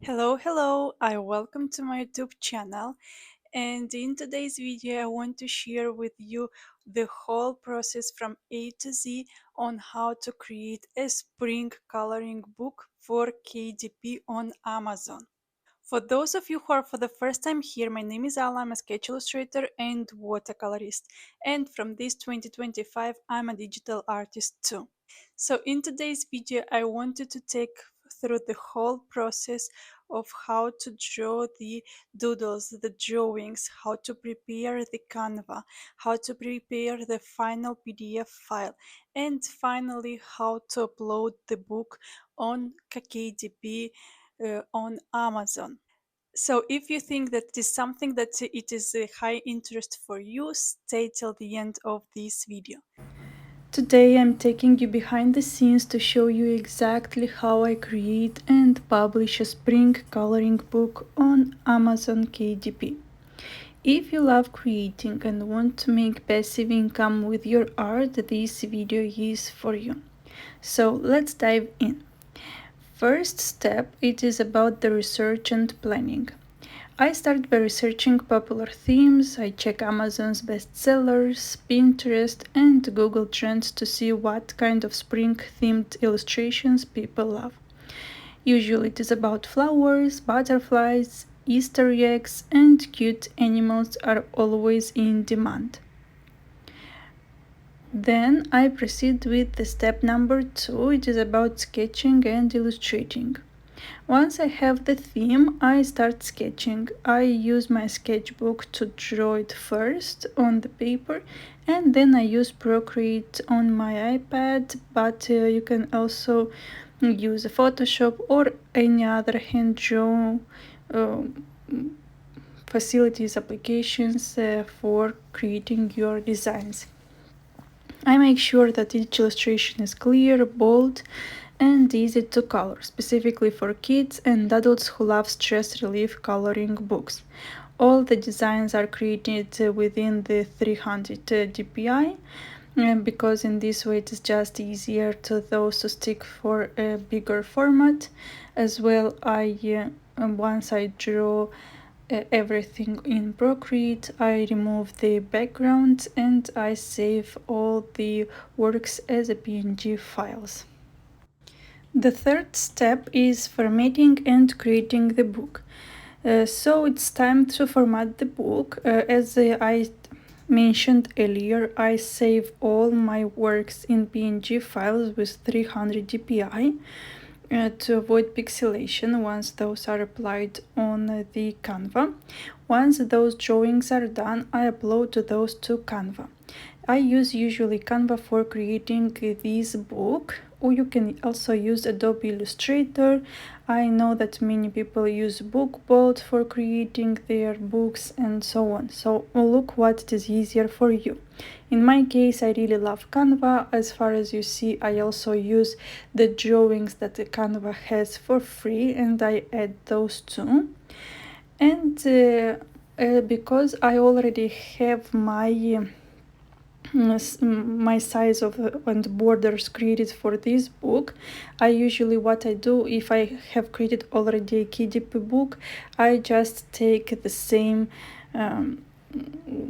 Hello, I welcome to my YouTube channel, and in today's video I want to share with you the whole process from A to Z on how to create a spring coloring book for KDP on Amazon. For those of you who are for the first time here, my name is Ala. I'm a sketch illustrator and watercolorist, and from this 2025 I'm a digital artist too. So in today's video I wanted to take through the whole process of how to draw the doodles, the drawings, how to prepare the Canva, how to prepare the final PDF file, and finally how to upload the book on KDP on Amazon. So if you think that it is something that it is a high interest for you, stay till the end of this video. Today I'm taking you behind the scenes to show you exactly how I create and publish a spring coloring book on Amazon KDP. If you love creating and want to make passive income with your art, this video is for you. So let's dive in. First step, it is about the research and planning. I start by researching popular themes. I check Amazon's bestsellers, Pinterest, and Google Trends to see what kind of spring themed illustrations people love. Usually it is about flowers, butterflies, Easter eggs, and cute animals are always in demand. Then I proceed with the step number 2. It is about sketching and illustrating. Once I have the theme, I start sketching. I use my sketchbook to draw it first on the paper, and then I use Procreate on my iPad, but you can also use Photoshop or any other hand draw uh, facilities applications for creating your designs. I make sure that each illustration is clear, bold, and easy to color, specifically for kids and adults who love stress relief coloring books. All the designs are created within the 300 dpi, because in this way it is just easier to those who stick for a bigger format. As well, once I draw everything in Procreate, I remove the background and I save all the works as a PNG files. The third step is formatting and creating the book. So it's time to format the book. As I mentioned earlier, I save all my works in PNG files with 300 dpi to avoid pixelation once those are applied on the Canva. Once those drawings are done, I upload those to Canva. I use usually Canva for creating this book, or you can also use Adobe Illustrator. I know that many people use BookBolt for creating their books and so on. So look what is easier for you. In my case, I really love Canva. As far as you see, I also use the drawings that the Canva has for free, and I add those too. And because I already have my size of and borders created for this book, I usually, what I do, if I have created already a KDP book, I just take the same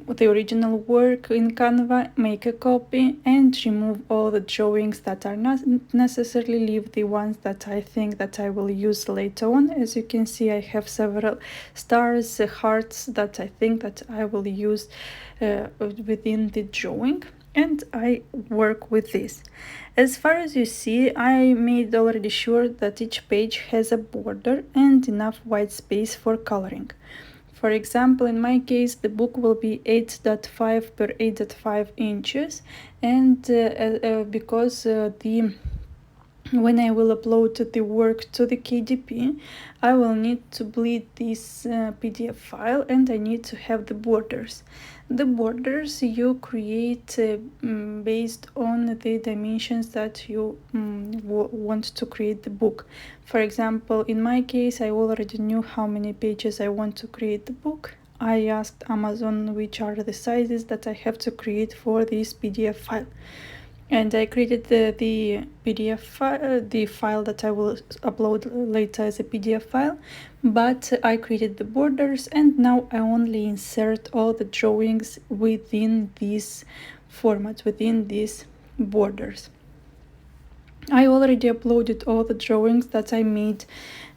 the original work in Canva, make a copy, and remove all the drawings that are not necessarily, leave the ones that I think that I will use later on. As you can see, I have several stars, hearts that I think that I will use within the drawing, and I work with this. As far as you see, I made already sure that each page has a border and enough white space for coloring. For example, in my case, the book will be 8.5 per 8.5 inches, and because when I will upload the work to the KDP, I will need to bleed this PDF file, and I need to have the borders. The borders you create based on the dimensions that you want to create the book. For example, in my case, I already knew how many pages I want to create the book. I asked Amazon which are the sizes that I have to create for this PDF file. and I created the PDF file, the file that I will upload later as a PDF file, but I created the borders, and now I only insert all the drawings within this format, within these borders. I already uploaded all the drawings that I made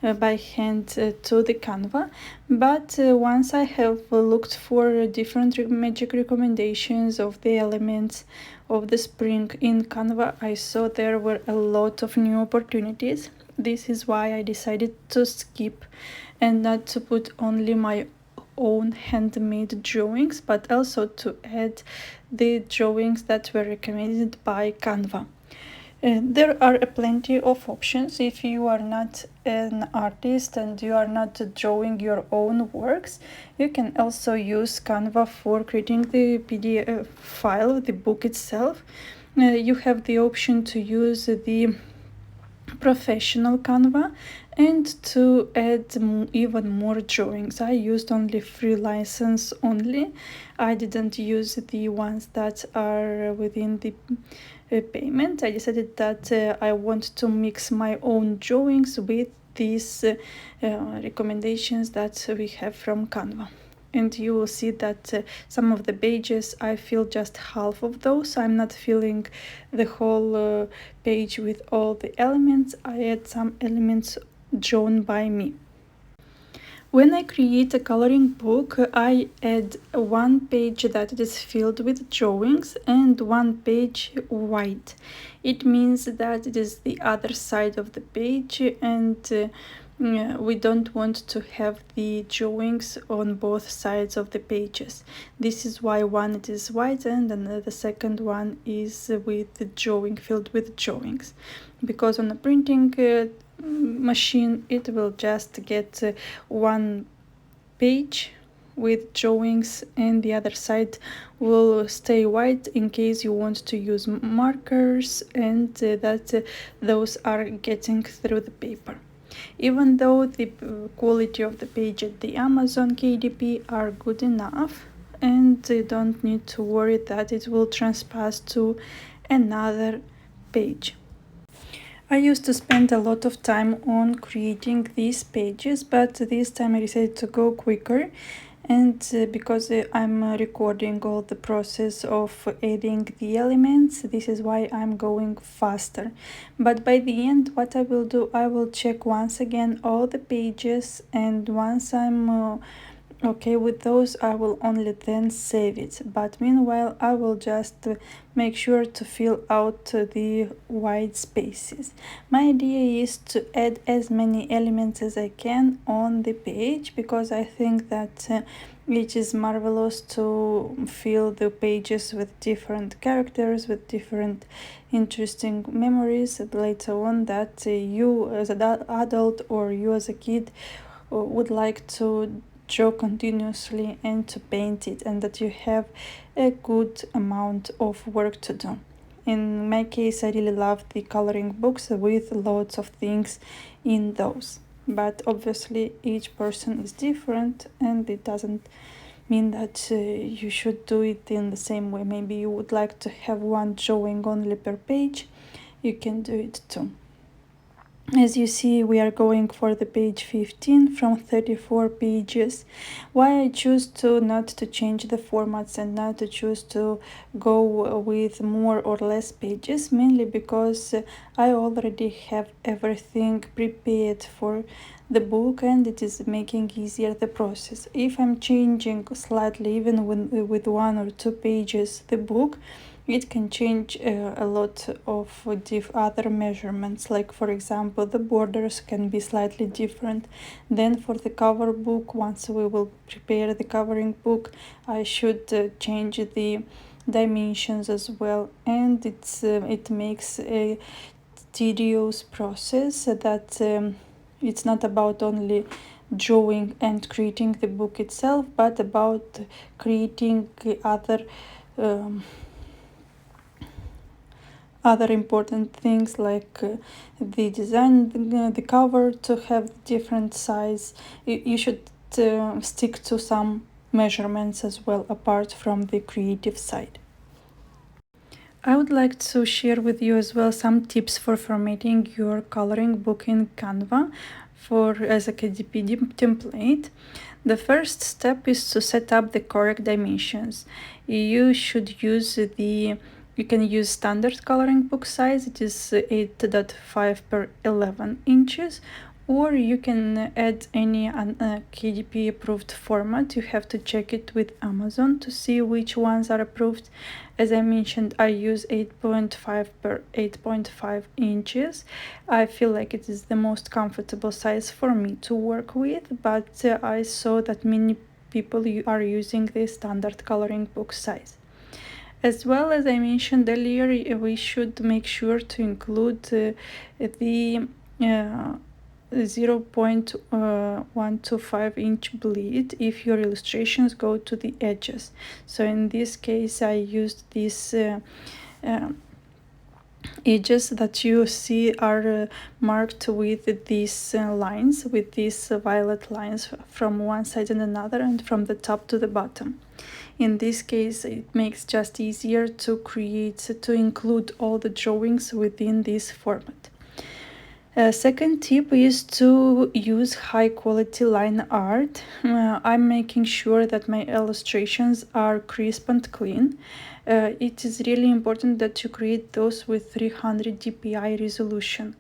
by hand to the Canva, but once I have looked for different magic recommendations of the elements of the spring in Canva, I saw there were a lot of new opportunities. This is why I decided to skip and not to put only my own handmade drawings, but also to add the drawings that were recommended by Canva. There are plenty of options if you are not an artist and you are not drawing your own works. You can also use Canva for creating the PDF file, the book itself. You have the option to use the professional Canva and to add even more drawings. I used only free license only. I didn't use the ones that are within the payment. I decided that I want to mix my own drawings with these recommendations that we have from Canva. And you will see that some of the pages I fill just half of those. I'm not filling the whole page with all the elements. I add some elements drawn by me. When I create a coloring book, I add one page that is filled with drawings and one page white. It means that it is the other side of the page, and we don't want to have the drawings on both sides of the pages. This is why one it is white and the second one is with the drawing, filled with drawings, because on a printing machine it will just get one page with drawings and the other side will stay white in case you want to use markers and those are getting through the paper. Even though the quality of the page at the Amazon KDP are good enough, and you don't need to worry that it will transpass to another page. I used to spend a lot of time on creating these pages, but this time I decided to go quicker, and because I'm recording all the process of adding the elements, this is why I'm going faster. But by the end, what I will do, I will check once again all the pages, and once I'm okay with those, I will only then save it. But meanwhile, I will just make sure to fill out the white spaces. My idea is to add as many elements as I can on the page, because I think that it is marvelous to fill the pages with different characters, with different interesting memories later on that you as an adult or you as a kid would like to draw continuously and to paint it, and that you have a good amount of work to do. In my case, I really love the coloring books with lots of things in those, but obviously each person is different and it doesn't mean that you should do it in the same way. Maybe you would like to have one drawing only per page, you can do it too. As you see, we are going for the page 15 from 34 pages. Why I choose to not to change the formats and not to choose to go with more or less pages, mainly because I already have everything prepared for the book and it is making easier the process. If I'm changing slightly, even with one or two pages the book, it can change a lot of other measurements, like for example the borders can be slightly different. Then for the cover book, once we will prepare the covering book, I should change the dimensions as well, and it makes a tedious process that it's not about only drawing and creating the book itself, but about creating other important things like the design, the cover to have different size. You should stick to some measurements as well apart from the creative side. I would like to share with you as well some tips for formatting your coloring book in Canva as a KDP template. The first step is to set up the correct dimensions. You can use standard coloring book size, it is 8.5 per 11 inches, or you can add any KDP approved format. You have to check it with Amazon to see which ones are approved. As I mentioned, I use 8.5 per 8.5 inches. I feel like it is the most comfortable size for me to work with, but I saw that many people are using the standard coloring book size. As well as I mentioned earlier, we should make sure to include the 0.125 inch bleed if your illustrations go to the edges. So in this case I used these edges that you see are marked with these lines, with these violet lines from one side and another, and from the top to the bottom. In this case, it makes just easier to include all the drawings within this format. Second tip is to use high quality line art. I'm making sure that my illustrations are crisp and clean. It is really important that you create those with 300 dpi resolution.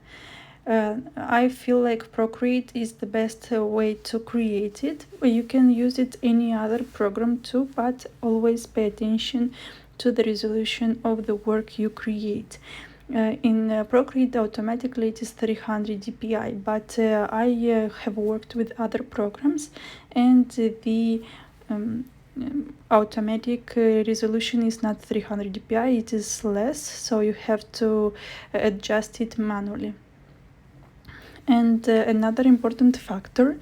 I feel like Procreate is the best way to create it. You can use it any other program too, but always pay attention to the resolution of the work you create. In Procreate automatically it is 300 dpi, but I have worked with other programs, and the automatic resolution is not 300 dpi, it is less, so you have to adjust it manually. And another important factor,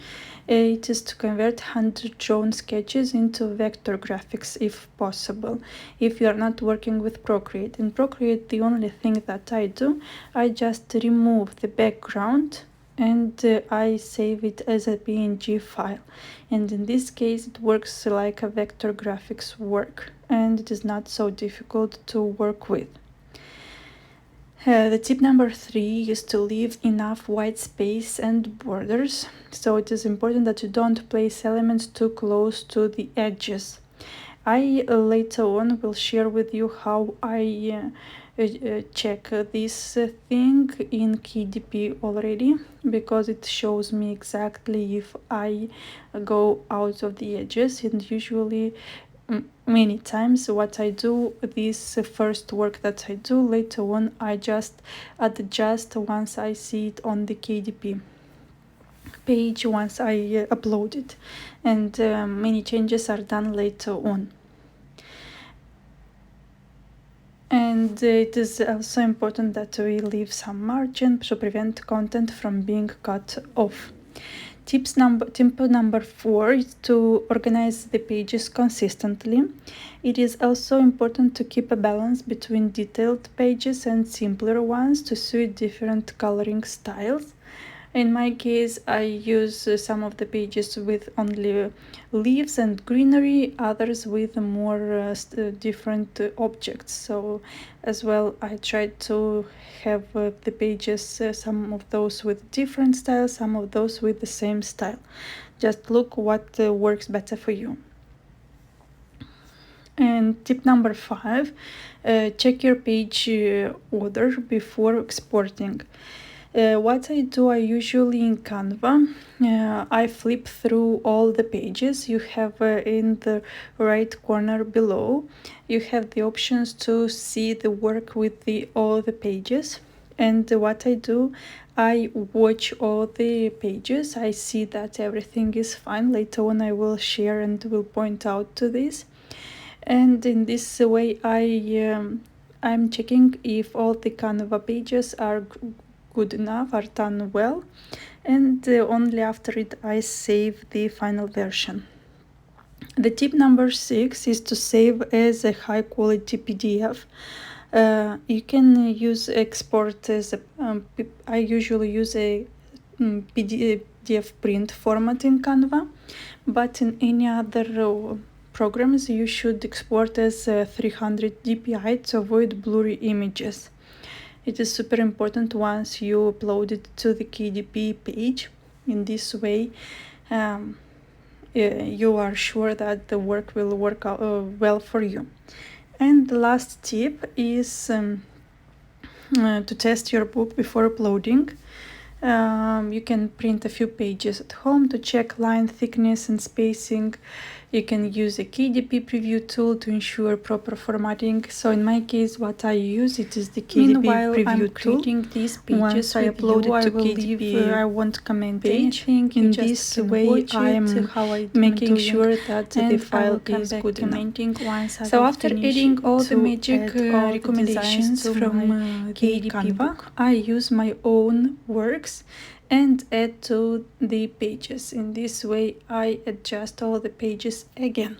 it is to convert hand-drawn sketches into vector graphics if possible, if you are not working with Procreate. In Procreate, the only thing that I do, I just remove the background and I save it as a PNG file. And in this case, it works like a vector graphics work, and it is not so difficult to work with. The tip number 3 is to leave enough white space and borders, so it is important that you don't place elements too close to the edges. I later on will share with you how I check this thing in KDP already, because it shows me exactly if I go out of the edges, and usually many times what I do, this first work that I do, later on I just adjust once I see it on the KDP page, once I upload it, and many changes are done later on. And it is also important that we leave some margin to prevent content from being cut off. Tip number 4 is to organize the pages consistently. It is also important to keep a balance between detailed pages and simpler ones to suit different coloring styles. In my case, I use some of the pages with only leaves and greenery, others with more different objects. So as well, I try to have the pages, some of those with different styles, some of those with the same style. Just look what works better for you. And tip number 5, check your page order before exporting. What I do, I usually in Canva, I flip through all the pages. You have in the right corner below, you have the options to see the work with all the pages. And what I do, I watch all the pages. I see that everything is fine. Later on I will share and will point out to this. And in this way I'm checking if all the Canva pages are good enough, are done well, and only after it I save the final version. The tip number 6 is to save as a high quality PDF. You can use export as I usually use a PDF print format in Canva, but in any other programs, you should export as 300 dpi to avoid blurry images. It is super important once you upload it to the KDP page. In this way, you are sure that the work will work out well for you. And the last tip is to test your book before uploading. You can print a few pages at home to check line thickness and spacing. You can use a KDP preview tool to ensure proper formatting. So in my case, what I use, it is the KDP preview tool. These pages once I upload it to KDP, I won't comment anything. In this way, I'm making sure that the file is good enough. So after adding all the magic recommendations from KDP Canva, I use my own works and add to the pages. In this way, I adjust all the pages again.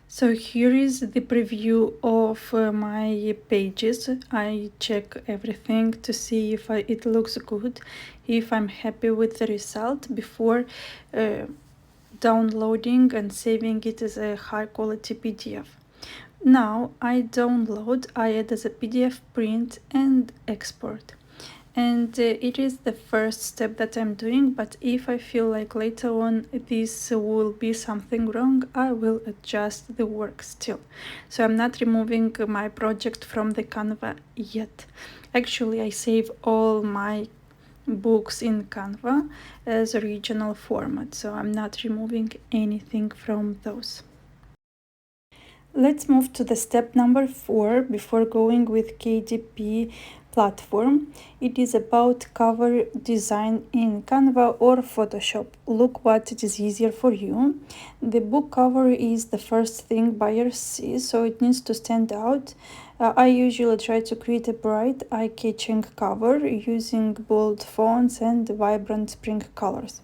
So here is the preview of my pages. I check everything to see if it looks good, if I'm happy with the result before downloading and saving it as a high quality PDF. Now I download, I add as a PDF print and export. And it is the first step that I'm doing, but if I feel like later on this will be something wrong, I will adjust the work still. So I'm not removing my project from the Canva yet. Actually, I save all my books in Canva as original format, so I'm not removing anything from those. Let's move to the step number 4 before going with KDP platform. It is about cover design in Canva or Photoshop. Look what it is easier for you. The book cover is the first thing buyers see, so it needs to stand out. I usually try to create a bright, eye-catching cover using bold fonts and vibrant spring colors.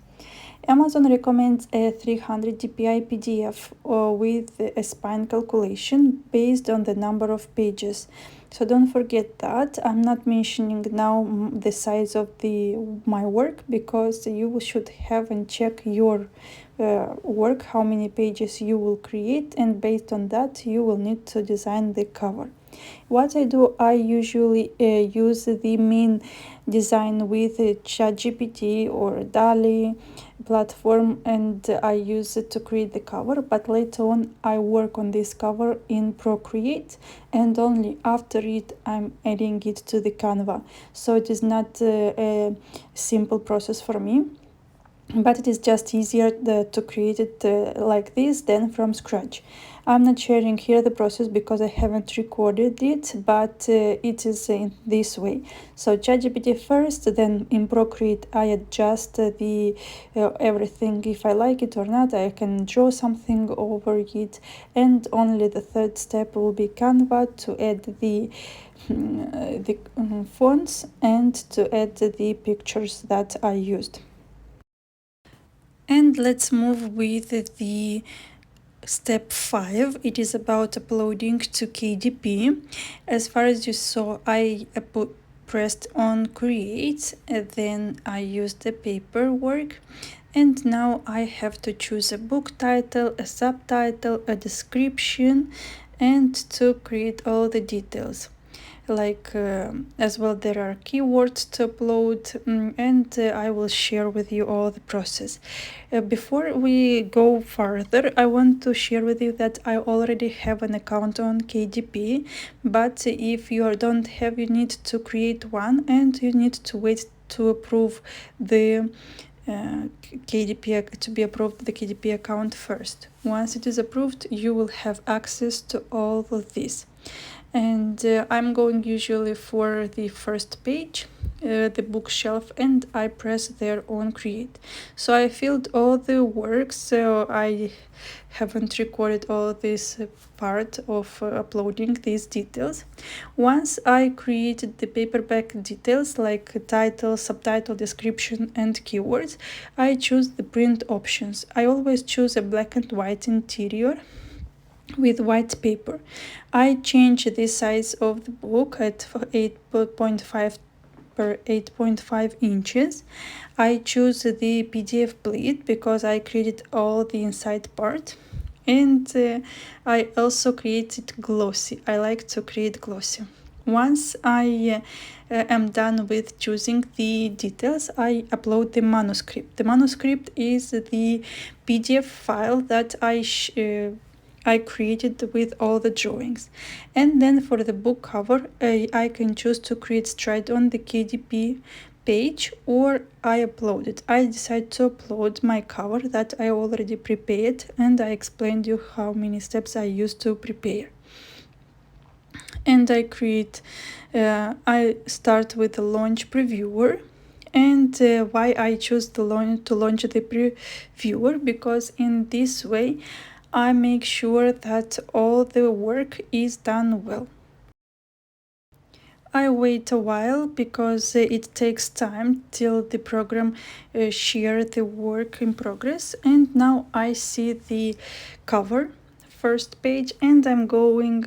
Amazon recommends a 300 dpi PDF with a spine calculation based on the number of pages. So don't forget that. I'm not mentioning now the size of my work, because you should have and check your work, how many pages you will create, and based on that you will need to design the cover. What I do, I usually use the main design with ChatGPT or DALI platform, and I use it to create the cover, but later on I work on this cover in Procreate, and only after it I'm adding it to the Canva. So it is not a simple process for me, but it is just easier to create it like this than from scratch. I'm not sharing here the process because I haven't recorded it, but it is in this way. So ChatGPT first, then in Procreate I adjust the everything. If I like it or not, I can draw something over it, and only the third step will be Canva to add the fonts and to add the pictures that I used. And let's move with the step 5. It is about uploading to KDP. As far as you saw, I pressed on create, and then I used the paperwork, and now I have to choose a book title, a subtitle, a description, and to create all the details. As well, there are keywords to upload, and I will share with you all the process. Before we go further, I want to share with you that I already have an account on KDP, but if you don't have, you need to create one, and you need to wait to approve the KDP to be approved the KDP account first. Once it is approved, you will have access to all of this. And I'm going usually for the first page, the bookshelf, and I press there on create. So I filled all the work, so I haven't recorded all this part of uploading these details. Once I created the paperback details like title, subtitle, description, and keywords, I choose the print options. I always choose a black and white interior with white paper. I change the size of the book at 8.5 per 8.5 inches. I choose the PDF bleed because I created all the inside part, and I also created glossy. I like to create glossy. Once I am done with choosing the details, I upload the manuscript. The manuscript is the PDF file that I created with all the drawings. And then for the book cover, I can choose to create straight on the KDP page, or I upload it. I decide to upload my cover that I already prepared, and I explained you how many steps I used to prepare. And I start with the launch previewer. And why I choose to launch the previewer, because in this way I make sure that all the work is done well. I wait a while because it takes time till the program share the work in progress, and now I see the cover first page and I'm going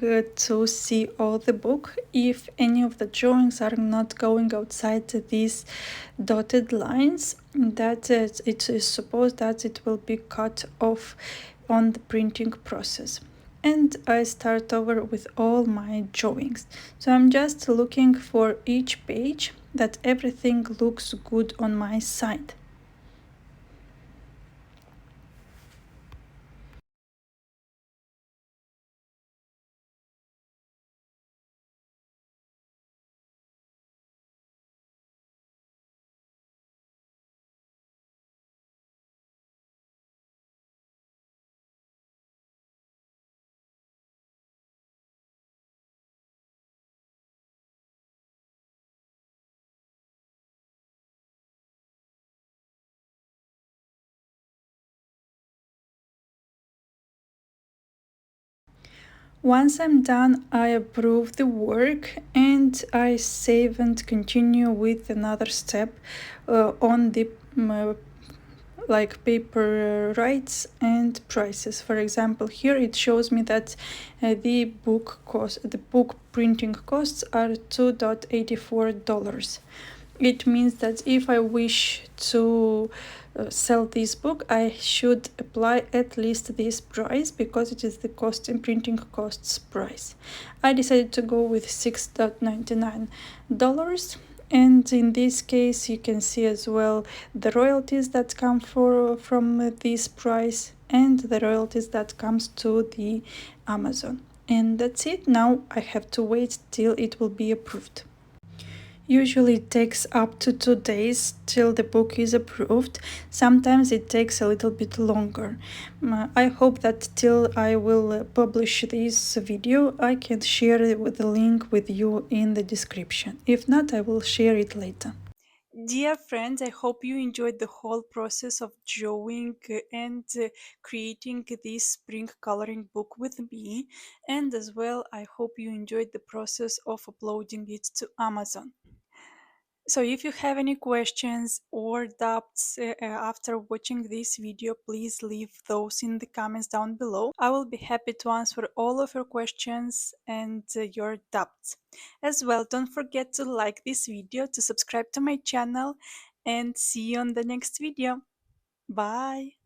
to see all the book if any of the drawings are not going outside these dotted lines, that it is supposed that it will be cut off on the printing process. And I start over with all my drawings. So I'm just looking for each page that everything looks good on my side. Once I'm done, I approve the work and I save and continue with another step on the like paper rights and prices. For example, here it shows me that the book printing costs are $2.84. It means that if I wish to sell this book, I should apply at least this price because it is the cost and printing costs price. I decided to go with $6.99, and in this case you can see as well the royalties that come from this price and the royalties that comes to the Amazon. And that's it. Now I have to wait till it will be approved. Usually it takes up to 2 days till the book is approved. Sometimes it takes a little bit longer. I hope that till I will publish this video, I can share the link with you in the description. If not, I will share it later. Dear friends, I hope you enjoyed the whole process of drawing and creating this spring coloring book with me. And as well, I hope you enjoyed the process of uploading it to Amazon. So if you have any questions or doubts after watching this video, please leave those in the comments down below. I will be happy to answer all of your questions and your doubts. As well, don't forget to like this video, to subscribe to my channel, and see you on the next video. Bye!